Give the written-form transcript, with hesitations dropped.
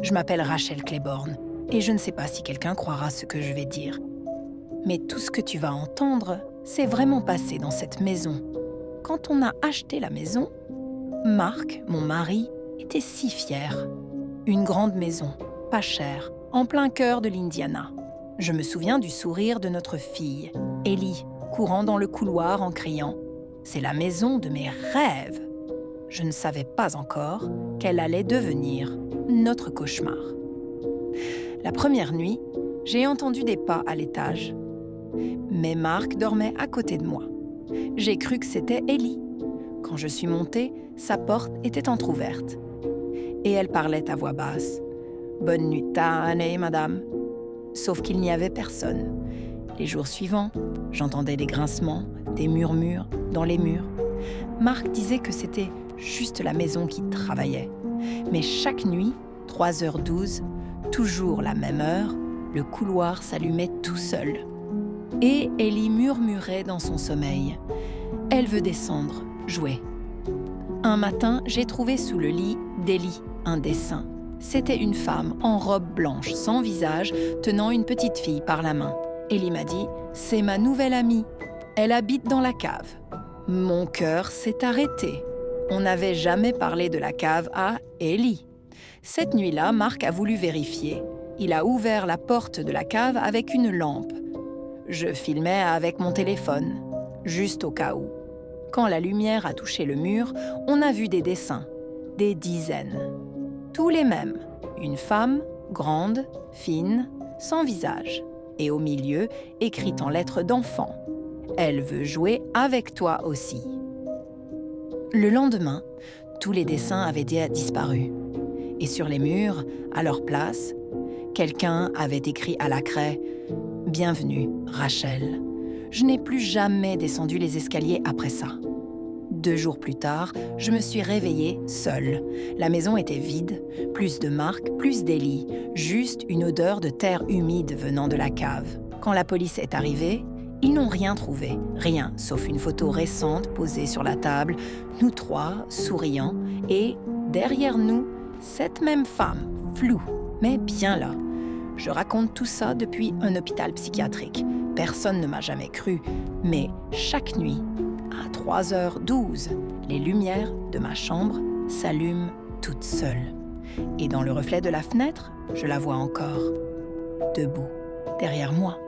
Je m'appelle Rachel Claiborne et je ne sais pas si quelqu'un croira ce que je vais dire. Mais tout ce que tu vas entendre, c'est vraiment passé dans cette maison. Quand on a acheté la maison, Marc, mon mari, était si fier. Une grande maison, pas chère, en plein cœur de l'Indiana. Je me souviens du sourire de notre fille, Ellie, courant dans le couloir en criant « C'est la maison de mes rêves !» Je ne savais pas encore qu'elle allait devenir notre cauchemar. La première nuit, j'ai entendu des pas à l'étage. Mais Marc dormait à côté de moi. J'ai cru que c'était Ellie. Quand je suis montée, sa porte était entr'ouverte. Et elle parlait à voix basse. « Bonne nuit, année, madame !» Sauf qu'il n'y avait personne. Les jours suivants, j'entendais des grincements, des murmures dans les murs. Marc disait que c'était juste la maison qui travaillait. Mais chaque nuit, 3h12, toujours la même heure, le couloir s'allumait tout seul. Et Ellie murmurait dans son sommeil. Elle veut descendre, jouer. Un matin, j'ai trouvé sous le lit d'Ellie un dessin. C'était une femme en robe blanche, sans visage, tenant une petite fille par la main. Ellie m'a dit « C'est ma nouvelle amie. Elle habite dans la cave. » Mon cœur s'est arrêté. On n'avait jamais parlé de la cave à Ellie. Cette nuit-là, Marc a voulu vérifier. Il a ouvert la porte de la cave avec une lampe. Je filmais avec mon téléphone, juste au cas où. Quand la lumière a touché le mur, on a vu des dessins, des dizaines. Tous les mêmes. Une femme, grande, fine, sans visage. Et au milieu, écrite en lettres d'enfant. Elle veut jouer avec toi aussi. Le lendemain, tous les dessins avaient déjà disparu. Et sur les murs, à leur place, quelqu'un avait écrit à la craie « Bienvenue, Rachel ». Je n'ai plus jamais descendu les escaliers après ça. 2 jours plus tard, je me suis réveillée seule. La maison était vide, plus de Marc, plus d'Ellie, juste une odeur de terre humide venant de la cave. Quand la police est arrivée, ils n'ont rien trouvé, rien, sauf une photo récente posée sur la table, nous 3, souriants, et, derrière nous, cette même femme, floue, mais bien là. Je raconte tout ça depuis un hôpital psychiatrique. Personne ne m'a jamais cru, mais chaque nuit, à 3h12, les lumières de ma chambre s'allument toutes seules. Et dans le reflet de la fenêtre, je la vois encore, debout, derrière moi.